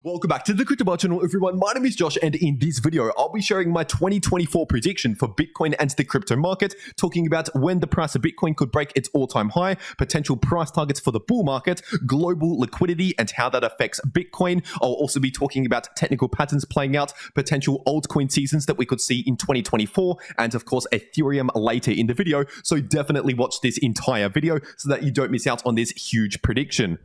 Welcome back to the Crypto Bar channel, everyone. My name is Josh, and in this video, I'll be sharing my 2024 prediction for Bitcoin and the crypto market, talking about when the price of Bitcoin could break its all-time high, potential price targets for the bull market, global liquidity, and how that affects Bitcoin. I'll also be talking about technical patterns playing out, potential altcoin seasons that we could see in 2024, and of course, Ethereum later in the video. So definitely watch this entire video so that you don't miss out on this huge prediction.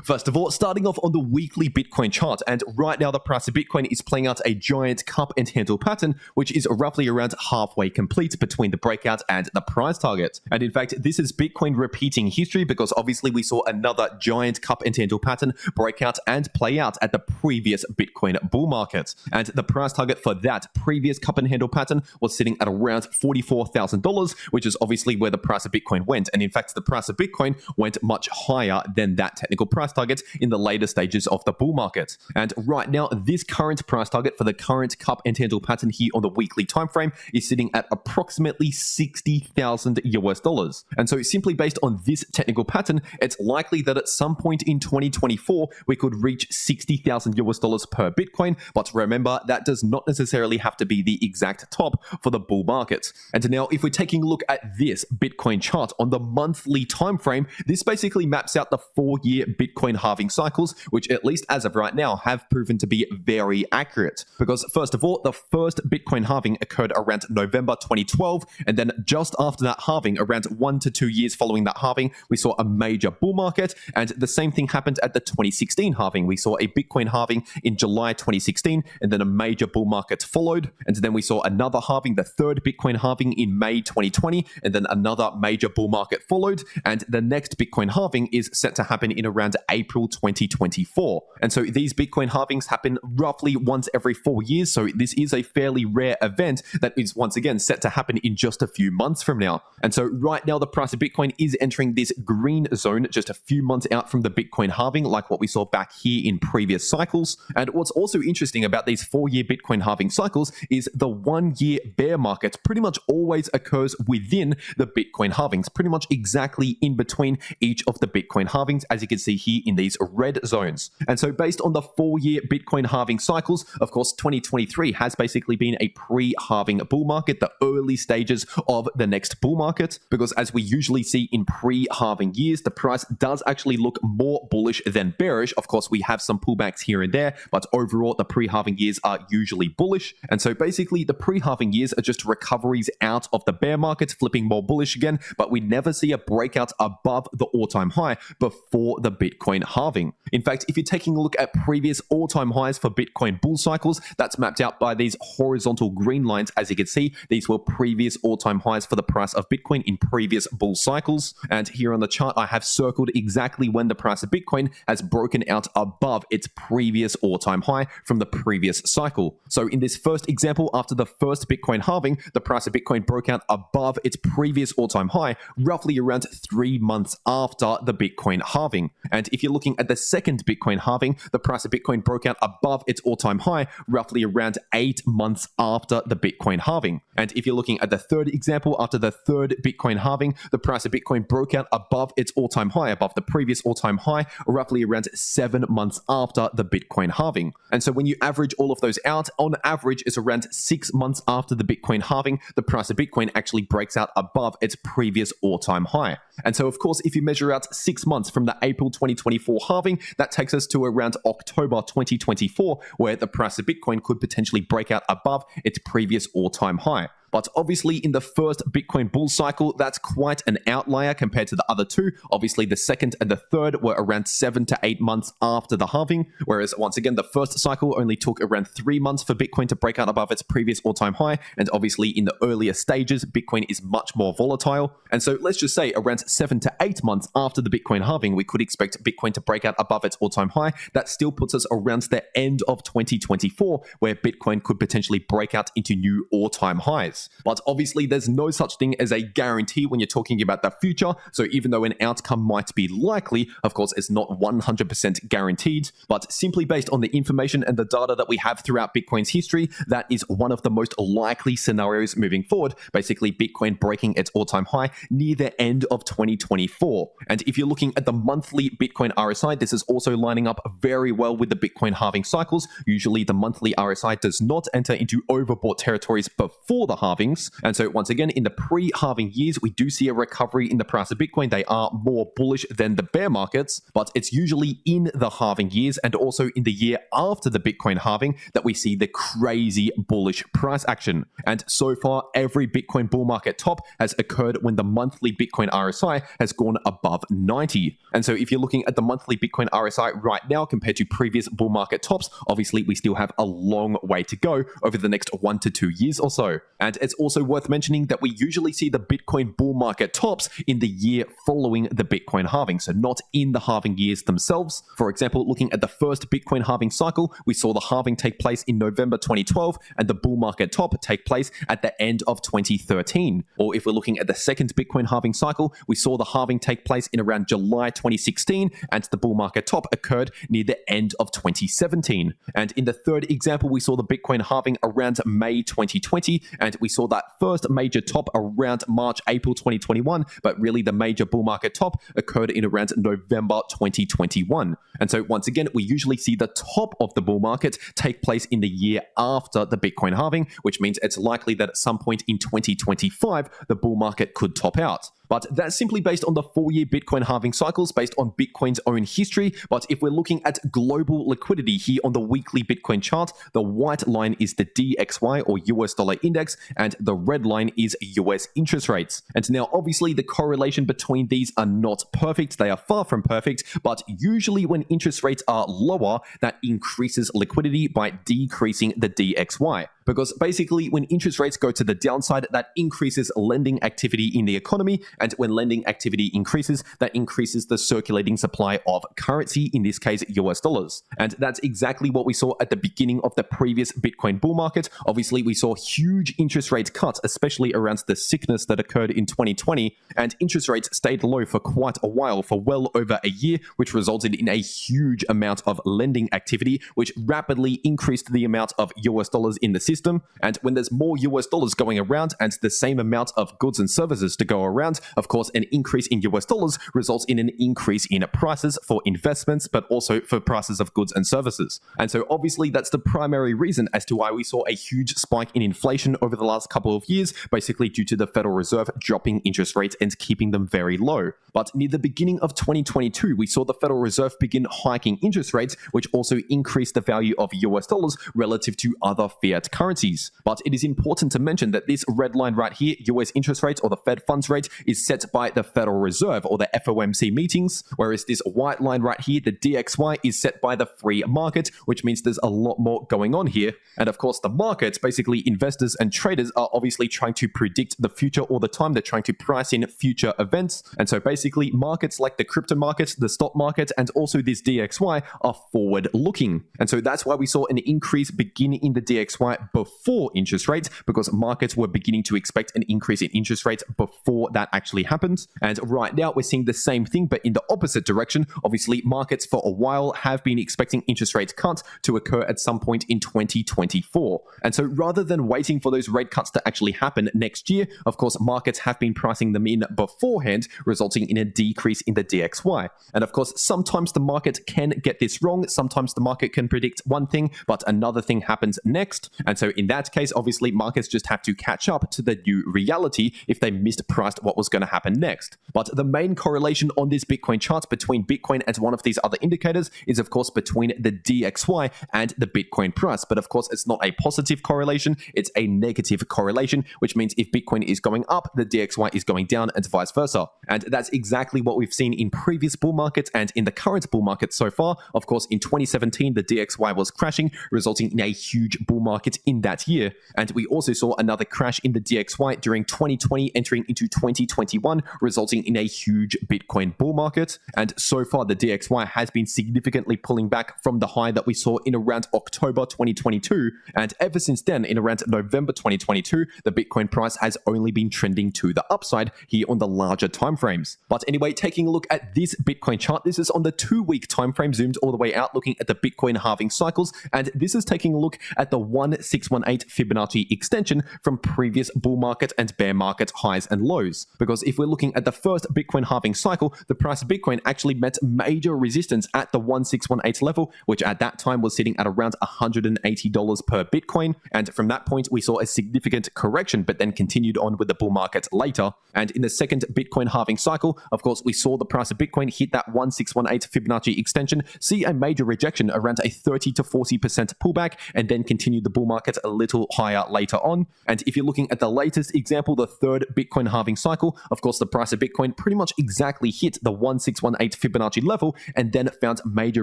First of all, starting off on the weekly Bitcoin chart, and right now the price of Bitcoin is playing out a giant cup and handle pattern, which is roughly around halfway complete between the breakout and the price target. And in fact, this is Bitcoin repeating history because obviously we saw another giant cup and handle pattern break out and play out at the previous Bitcoin bull market. And the price target for that previous cup and handle pattern was sitting at around $44,000, which is obviously where the price of Bitcoin went. And in fact, the price of Bitcoin went much higher than that technical price target in the later stages of the bull market. And right now, this current price target for the current cup and handle pattern here on the weekly time frame is sitting at approximately $60,000. And so simply based on this technical pattern, it's likely that at some point in 2024, we could reach $60,000 per Bitcoin. But remember, that does not necessarily have to be the exact top for the bull market. And now, if we're taking a look at this Bitcoin chart on the monthly time frame, this basically maps out the 4-year Bitcoin halving cycles, which at least as of right now have proven to be very accurate. Because first of all, the first Bitcoin halving occurred around November 2012, and then just after that halving, around 1 to 2 years following that halving, we saw a major bull market, and the same thing happened at the 2016 halving. We saw a Bitcoin halving in July 2016, and then a major bull market followed, and then we saw another halving, the third Bitcoin halving in May 2020, and then another major bull market followed, and the next Bitcoin halving is set to happen in around April 2024. And so these Bitcoin halvings happen roughly once every 4 years. So this is a fairly rare event that is once again set to happen in just a few months from now. And so right now the price of Bitcoin is entering this green zone just a few months out from the Bitcoin halving, like what we saw back here in previous cycles. And what's also interesting about these 4-year Bitcoin halving cycles is the 1-year bear market pretty much always occurs within the Bitcoin halvings, pretty much exactly in between each of the Bitcoin halvings, as you can see here in these red zones. And so based on the 4-year Bitcoin halving cycles, of course, 2023 has basically been a pre-halving bull market, the early stages of the next bull market, because as we usually see in pre-halving years, the price does actually look more bullish than bearish. Of course, we have some pullbacks here and there, but overall, the pre-halving years are usually bullish. And so basically, the pre-halving years are just recoveries out of the bear market, flipping more bullish again, but we never see a breakout above the all-time high before the Bitcoin halving. In fact, if you're taking a look at previous all-time highs for Bitcoin bull cycles, that's mapped out by these horizontal green lines. As you can see, these were previous all-time highs for the price of Bitcoin in previous bull cycles. And here on the chart, I have circled exactly when the price of Bitcoin has broken out above its previous all-time high from the previous cycle. So in this first example, after the first Bitcoin halving, the price of Bitcoin broke out above its previous all-time high, roughly around 3 months after the Bitcoin halving. And if you're looking at the second Bitcoin halving, the price of Bitcoin broke out above its all-time high roughly around 8 months after the Bitcoin halving. And if you're looking at the third example, after the third Bitcoin halving, the price of Bitcoin broke out above its all-time high, above the previous all-time high, roughly around 7 months after the Bitcoin halving. And so when you average all of those out, on average, it's around 6 months after the Bitcoin halving, the price of Bitcoin actually breaks out above its previous all-time high. And so, of course, if you measure out 6 months from the April 2024 halving, that takes us to around October 2024, where the price of Bitcoin could potentially break out above its previous all-time high. But obviously, in the first Bitcoin bull cycle, that's quite an outlier compared to the other two. Obviously, the second and the third were around 7 to 8 months after the halving, whereas once again, the first cycle only took around 3 months for Bitcoin to break out above its previous all-time high. And obviously, in the earlier stages, Bitcoin is much more volatile. And so let's just say around 7 to 8 months after the Bitcoin halving, we could expect Bitcoin to break out above its all-time high. That still puts us around the end of 2024, where Bitcoin could potentially break out into new all-time highs. index. But obviously, there's no such thing as a guarantee when you're talking about the future. So even though an outcome might be likely, of course, it's not 100% guaranteed. But simply based on the information and the data that we have throughout Bitcoin's history, that is one of the most likely scenarios moving forward. Basically, Bitcoin breaking its all-time high near the end of 2024. And if you're looking at the monthly Bitcoin RSI, this is also lining up very well with the Bitcoin halving cycles. Usually the monthly RSI does not enter into overbought territories before the halvings. And so once again, in the pre-halving years, we do see a recovery in the price of Bitcoin. They are more bullish than the bear markets, but it's usually in the halving years and also in the year after the Bitcoin halving that we see the crazy bullish price action. And so far, every Bitcoin bull market top has occurred when the monthly Bitcoin RSI has gone above 90. And so if you're looking at the monthly Bitcoin RSI right now compared to previous bull market tops, obviously we still have a long way to go over the next 1 to 2 years or so. And it's also worth mentioning that we usually see the Bitcoin bull market tops in the year following the Bitcoin halving, so not in the halving years themselves. For example, looking at the first Bitcoin halving cycle, we saw the halving take place in November 2012 and the bull market top take place at the end of 2013. Or if we're looking at the second Bitcoin halving cycle, we saw the halving take place in around July 2016 and the bull market top occurred near the end of 2017. And in the third example, we saw the Bitcoin halving around May 2020 and we saw that first major top around March, April 2021, but really the major bull market top occurred in around November 2021. And so once again, we usually see the top of the bull market take place in the year after the Bitcoin halving, which means it's likely that at some point in 2025, the bull market could top out. But that's simply based on the 4-year Bitcoin halving cycles based on Bitcoin's own history. But if we're looking at global liquidity here on the weekly Bitcoin chart, the white line is the DXY or US dollar index, and the red line is US interest rates. And now, obviously, the correlation between these are not perfect. They are far from perfect, but usually when interest rates are lower, that increases liquidity by decreasing the DXY. Because basically, when interest rates go to the downside, that increases lending activity in the economy. And when lending activity increases, that increases the circulating supply of currency, in this case, US dollars. And that's exactly what we saw at the beginning of the previous Bitcoin bull market. Obviously, we saw huge interest rate cuts, especially around the sickness that occurred in 2020. And interest rates stayed low for quite a while, for well over a year, which resulted in a huge amount of lending activity, which rapidly increased the amount of US dollars in the system. And when there's more US dollars going around and the same amount of goods and services to go around, of course, an increase in US dollars results in an increase in prices for investments, but also for prices of goods and services. And so obviously that's the primary reason as to why we saw a huge spike in inflation over the last couple of years, basically due to the Federal Reserve dropping interest rates and keeping them very low. But near the beginning of 2022, we saw the Federal Reserve begin hiking interest rates, which also increased the value of US dollars relative to other fiat currencies. But it is important to mention that this red line right here, US interest rates or the Fed funds rate, is set by the Federal Reserve or the FOMC meetings, whereas this white line right here, the DXY, is set by the free market, which means there's a lot more going on here. And of course, the markets, basically investors and traders, are obviously trying to predict the future all the time. They're trying to price in future events. And so basically markets like the crypto markets, the stock market, and also this DXY are forward looking. And so that's why we saw an increase beginning in the DXY before interest rates, because markets were beginning to expect an increase in interest rates before that actually happened. And right now we're seeing the same thing, but in the opposite direction. Obviously, markets for a while have been expecting interest rate cuts to occur at some point in 2024. And so rather than waiting for those rate cuts to actually happen next year, of course, markets have been pricing them in beforehand, resulting in a decrease in the DXY. And of course, sometimes the market can get this wrong. Sometimes the market can predict one thing, but another thing happens next. And so in that case, obviously, markets just have to catch up to the new reality if they mispriced what was going to happen next. But the main correlation on this Bitcoin chart between Bitcoin and one of these other indicators is, of course, between the DXY and the Bitcoin price. But of course, it's not a positive correlation, it's a negative correlation, which means if Bitcoin is going up, the DXY is going down and vice versa. And that's exactly what we've seen in previous bull markets and in the current bull market so far. Of course, in 2017, the DXY was crashing, resulting in a huge bull market in that year. And we also saw another crash in the DXY during 2020 entering into 2021, resulting in a huge Bitcoin bull market. And so far, the DXY has been significantly pulling back from the high that we saw in around October 2022. And ever since then, in around November 2022, the Bitcoin price has only been trending to the upside here on the larger timeframes. But anyway, taking a look at this Bitcoin chart, this is on the 2-week timeframe, zoomed all the way out, looking at the Bitcoin halving cycles. And this is taking a look at the 1618 Fibonacci extension from previous bull market and bear market highs and lows. Because if we're looking at the first Bitcoin halving cycle, the price of Bitcoin actually met major resistance at the 1618 level, which at that time was sitting at around $180 per Bitcoin. And from that point, we saw a significant correction, but then continued on with the bull market later. And in the second Bitcoin halving cycle, of course, we saw the price of Bitcoin hit that 1618 Fibonacci extension, see a major rejection around a 30 to 40% pullback, and then continue the bull market a little higher later on. And if you're looking at the latest example, the third Bitcoin halving cycle, of course, the price of Bitcoin pretty much exactly hit the 1618 Fibonacci level and then found major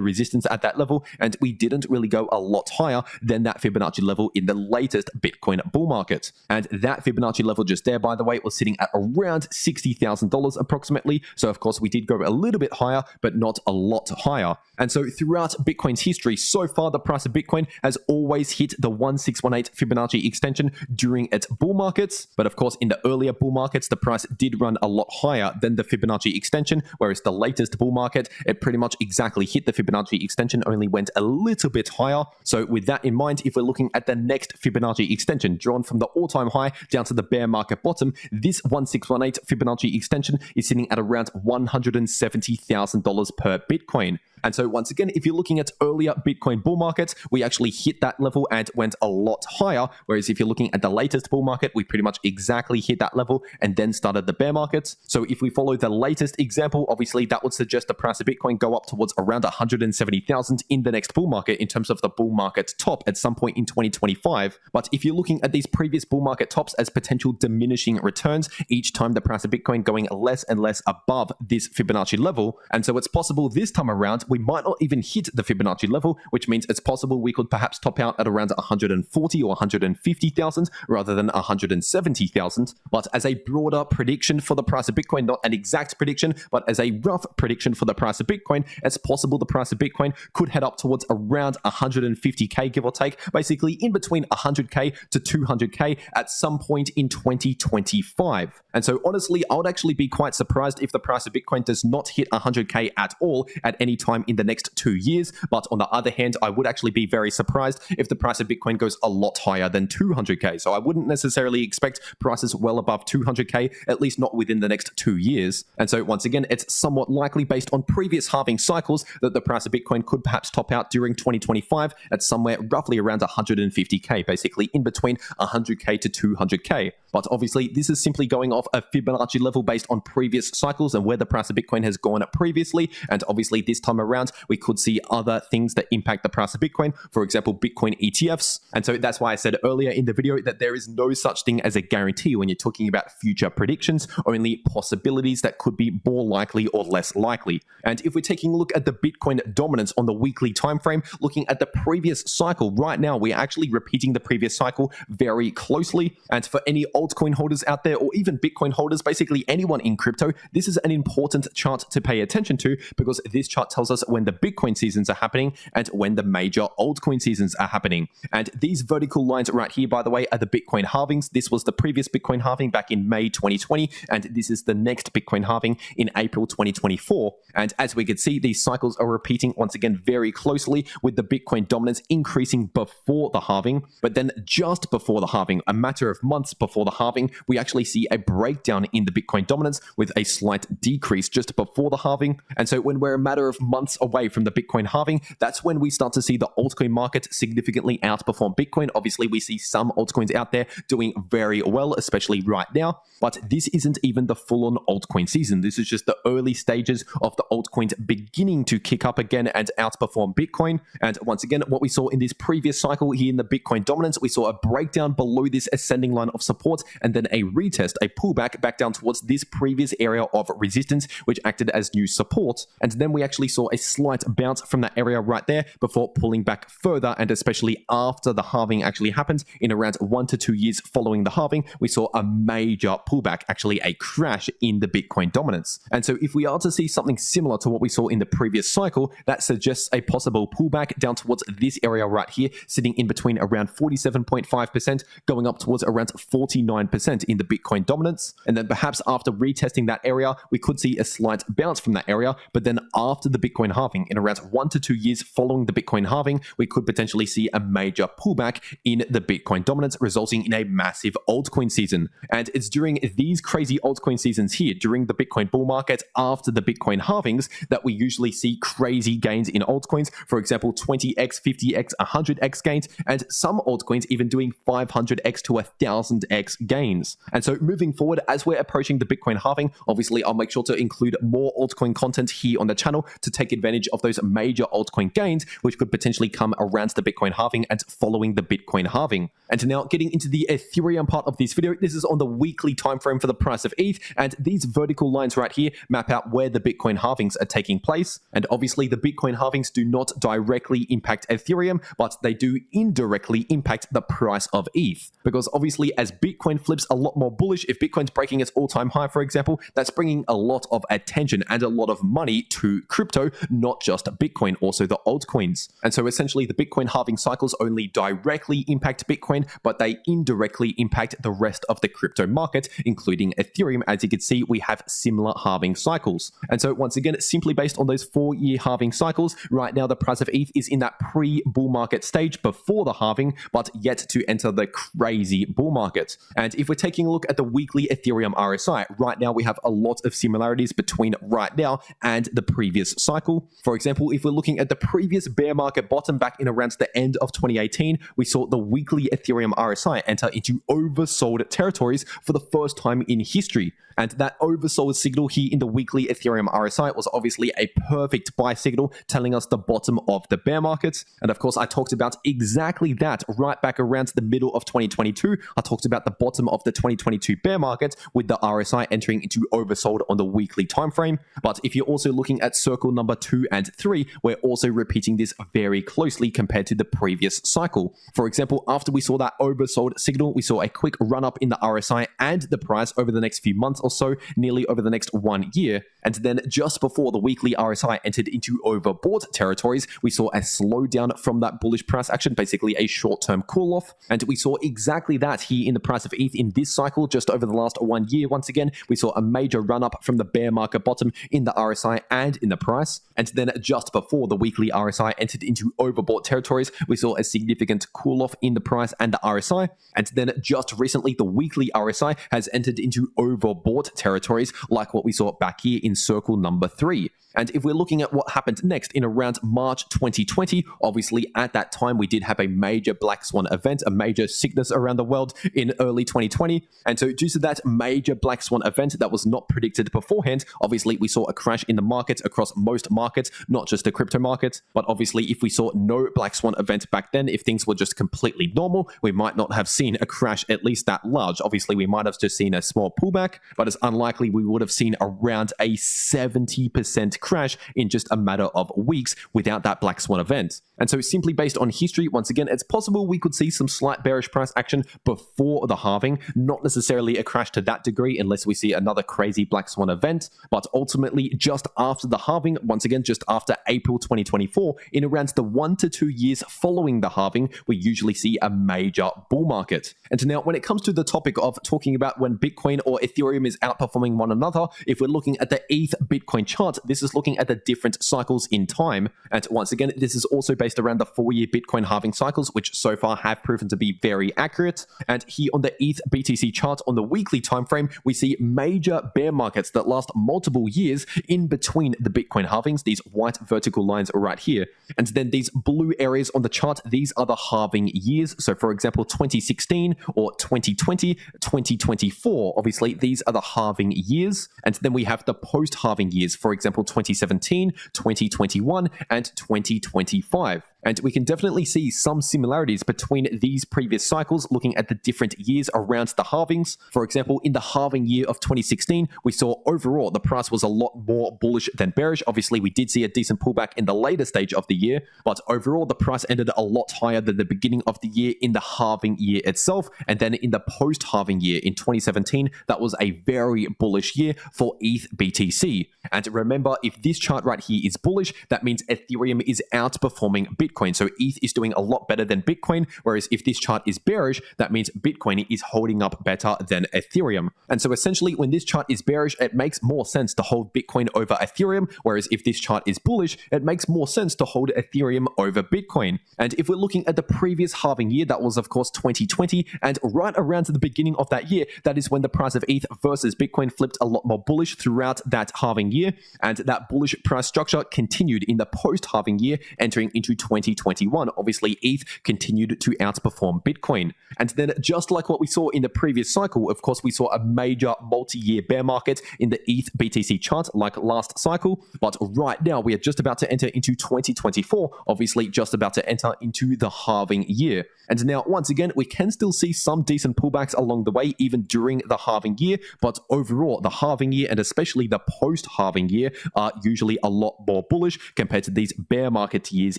resistance at that level. And we didn't really go a lot higher than that Fibonacci level in the latest Bitcoin bull market. And that Fibonacci level just there, by the way, was sitting at around $60,000 approximately. So of course, we did go a little bit higher, but not a lot higher. And so throughout Bitcoin's history, so far, the price of Bitcoin has always hit the 1618 Fibonacci extension during its bull markets. But of course, in the earlier bull markets, the price did run a lot higher than the Fibonacci extension, whereas the latest bull market, it pretty much exactly hit the Fibonacci extension, only went a little bit higher. So with that in mind, if we're looking at the next Fibonacci extension, drawn from the all-time high down to the bear market bottom, this 1618 Fibonacci extension is sitting at around $170,000 per Bitcoin. And so once again, if you're looking at earlier Bitcoin bull markets, we actually hit that level and went a lot higher. Whereas if you're looking at the latest bull market, we pretty much exactly hit that level and then started the bear markets. So if we follow the latest example, obviously that would suggest the price of Bitcoin go up towards around 170,000 in the next bull market in terms of the bull market top at some point in 2025. But if you're looking at these previous bull market tops as potential diminishing returns, each time the price of Bitcoin going less and less above this Fibonacci level. And so it's possible this time around, we might not even hit the Fibonacci level, which means it's possible we could perhaps top out at around 140 or 150,000 rather than 170,000. But as a broader prediction for the price of Bitcoin, not an exact prediction, but as a rough prediction for the price of Bitcoin, it's possible the price of Bitcoin could head up towards around 150K, give or take, basically in between 100K to 200K at some point in 2025. And so honestly, I would actually be quite surprised if the price of Bitcoin does not hit 100K at all at any time in the next 2 years. But on the other hand, I would actually be very surprised if the price of Bitcoin goes a lot higher than 200K. So I wouldn't necessarily expect prices well above 200K, at least not within the next 2 years. And so once again, it's somewhat likely based on previous halving cycles that the price of Bitcoin could perhaps top out during 2025 at somewhere roughly around 150K, basically in between 100K to 200K. But obviously, this is simply going off a Fibonacci level based on previous cycles and where the price of Bitcoin has gone up previously. And obviously, this time around, we could see other things that impact the price of Bitcoin, for example, Bitcoin ETFs. And so that's why I said earlier in the video that there is no such thing as a guarantee when you're talking about future predictions, only possibilities that could be more likely or less likely. And if we're taking a look at the Bitcoin dominance on the weekly time frame, looking at the previous cycle, right now, we're actually repeating the previous cycle very closely. And for any altcoin holders out there, or even Bitcoin holders, basically anyone in crypto, this is an important chart to pay attention to because this chart tells us when the Bitcoin seasons are happening and when the major altcoin seasons are happening. And these vertical lines right here, by the way, are the Bitcoin halvings. This was the previous Bitcoin halving back in May 2020, and this is the next Bitcoin halving in April 2024. And as we can see, these cycles are repeating once again very closely, with the Bitcoin dominance increasing before the halving. But then just before the halving, a matter of months before the halving, we actually see a breakdown in the Bitcoin dominance with a slight decrease just before the halving. And so when we're a matter of months away from the Bitcoin halving, that's when we start to see the altcoin market significantly outperform Bitcoin. Obviously, we see some altcoins out there doing very well, especially right now. But this isn't even the full-on altcoin season. This is just the early stages of the altcoins beginning to kick up again and outperform Bitcoin. And once again, what we saw in this previous cycle here in the Bitcoin dominance, we saw a breakdown below this ascending line of support and then a retest, a pullback back down towards this previous area of resistance, which acted as new support. And then we actually saw a slight bounce from that area right there before pulling back further, and especially after the halving actually happened in around 1 to 2 years following the halving, we saw a major pullback, actually a crash in the Bitcoin dominance. And so if we are to see something similar to what we saw in the previous cycle, that suggests a possible pullback down towards this area right here, sitting in between around 47.5% going up towards around 49% in the Bitcoin dominance. And then perhaps after retesting that area, we could see a slight bounce from that area. But then after the Bitcoin halving, in around 1 to 2 years following the Bitcoin halving, we could potentially see a major pullback in the Bitcoin dominance, resulting in a massive altcoin season. And it's during these crazy altcoin seasons here, during the Bitcoin bull market after the Bitcoin halvings, that we usually see crazy gains in altcoins. For example, 20x, 50x, 100x gains, and some altcoins even doing 500x to 1000x gains. And so moving forward, as we're approaching the Bitcoin halving, obviously I'll make sure to include more altcoin content here on the channel to take advantage of those major altcoin gains, which could potentially come around the Bitcoin halving and following the Bitcoin halving. And now getting into the Ethereum part of this video, this is on the weekly time frame for the price of ETH, and these vertical lines right here map out where the Bitcoin halvings are taking place. And obviously the Bitcoin halvings do not directly impact Ethereum, but they do indirectly impact the price of ETH. Because obviously as Bitcoin flips a lot more bullish, if Bitcoin's breaking its all-time high, for example, that's bringing a lot of attention and a lot of money to crypto, not just Bitcoin, also the altcoins. And so essentially the Bitcoin halving cycles only directly impact Bitcoin, but they indirectly impact the rest of the crypto market, including Ethereum. As you can see, we have similar halving cycles. And so once again, simply based on those 4-year halving cycles, right now the price of ETH is in that pre-bull market stage before the halving, but yet to enter the crazy bull market. And if we're taking a look at the weekly Ethereum RSI, right now we have a lot of similarities between right now and the previous cycle. For example, if we're looking at the previous bear market bottom back in around the end of 2018, we saw the weekly Ethereum RSI enter into oversold territories for the first time in history. And that oversold signal here in the weekly Ethereum RSI was obviously a perfect buy signal, telling us the bottom of the bear market. And of course, I talked about exactly that right back around the middle of 2022. I talked about the bottom of the 2022 bear market with the RSI entering into oversold on the weekly time frame. But if you're also looking at circle number 2 and 3, we're also repeating this very closely compared to the previous cycle. For example, after we saw that oversold signal, we saw a quick run up in the RSI and the price over the next few months or so, nearly over the next 1 year. And then just before the weekly RSI entered into overbought territories, we saw a slowdown from that bullish price action, basically a short-term cool-off. And we saw exactly that here in the price of ETH in this cycle, just over the last 1 year. Once again, we saw a major run-up from the bear market bottom in the RSI and in the price. And then just before the weekly RSI entered into overbought territories, we saw a significant cool-off in the price and the RSI. And then just recently, the weekly RSI has entered into overbought territories, like what we saw back here in circle number 3. And if we're looking at what happened next in around March 2020, obviously at that time we did have a major black swan event, a major sickness around the world in early 2020. And so due to that major black swan event that was not predicted beforehand, obviously we saw a crash in the market across most markets, not just the crypto market. But obviously if we saw no black swan event back then, if things were just completely normal, we might not have seen a crash at least that large. Obviously we might have just seen a small pullback, but it's unlikely we would have seen around a 70% crash in just a matter of weeks without that black swan event. And so simply based on history, once again, it's possible we could see some slight bearish price action before the halving, not necessarily a crash to that degree unless we see another crazy black swan event, but ultimately just after the halving, once again, just after April 2024, in around the 1 to 2 years following the halving, we usually see a major bull market. And now when it comes to the topic of talking about when Bitcoin or Ethereum is outperforming one another, if we're looking at the ETH Bitcoin chart, this is looking at the different cycles in time. And once again, this is also based around the 4-year Bitcoin halving cycles, which so far have proven to be very accurate. And here on the ETH BTC chart on the weekly time frame, we see major bear markets that last multiple years in between the Bitcoin halvings. These white vertical lines are right here. And then these blue areas on the chart, these are the halving years. So for example, 2016 or 2020, 2024, obviously these are the halving years. And then we have the post-halving years, for example, 2017, 2021, and 2025. And we can definitely see some similarities between these previous cycles looking at the different years around the halvings. For example, in the halving year of 2016, we saw overall the price was a lot more bullish than bearish. Obviously, we did see a decent pullback in the later stage of the year, but overall the price ended a lot higher than the beginning of the year in the halving year itself. And then in the post-halving year in 2017, that was a very bullish year for ETH BTC. And remember, if this chart right here is bullish, that means Ethereum is outperforming Bitcoin. So ETH is doing a lot better than Bitcoin, whereas if this chart is bearish, that means Bitcoin is holding up better than Ethereum. And so essentially, when this chart is bearish, it makes more sense to hold Bitcoin over Ethereum, whereas if this chart is bullish, it makes more sense to hold Ethereum over Bitcoin. And if we're looking at the previous halving year, that was of course 2020, and right around to the beginning of that year, that is when the price of ETH versus Bitcoin flipped a lot more bullish throughout that halving year, and that bullish price structure continued in the post-halving year entering into 2021. Obviously, ETH continued to outperform Bitcoin. And then just like what we saw in the previous cycle, of course, we saw a major multi-year bear market in the ETH BTC chart like last cycle, but right now we are just about to enter into 2024, obviously just about to enter into the halving year. And now, once again, we can still see some decent pullbacks along the way, even during the halving year, but overall, the halving year and especially the post-halving year are usually a lot more bullish compared to these bear market years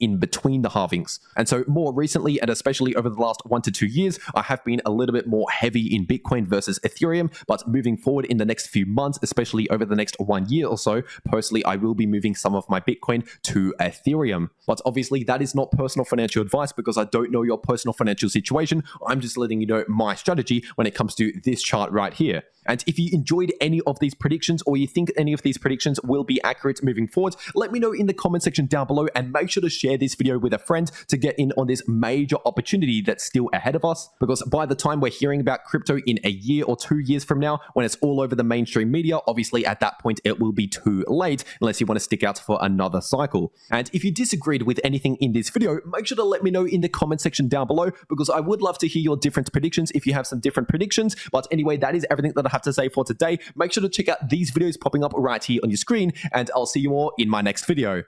in between the halvings. And so more recently, and especially over the last 1 to 2 years, I have been a little bit more heavy in Bitcoin versus Ethereum, but moving forward in the next few months, especially over the next 1 year or so, personally, I will be moving some of my Bitcoin to Ethereum. But obviously, that is not personal financial advice because I don't know your personal financial situation. I'm just letting you know my strategy when it comes to this chart right here. And if you enjoyed any of these predictions or you think any of these predictions will be accurate moving forward, let me know in the comment section down below, and make sure to share this video with a friend to get in on this major opportunity that's still ahead of us. Because by the time we're hearing about crypto in a year or 2 years from now, when it's all over the mainstream media, obviously at that point it will be too late unless you want to stick out for another cycle. And if you disagreed with anything in this video, make sure to let me know in the comment section down below, because I would love to hear your different predictions if you have some different predictions. But anyway, that is everything that I have to say for today. Make sure to check out these videos popping up right here on your screen, and I'll see you all in my next video.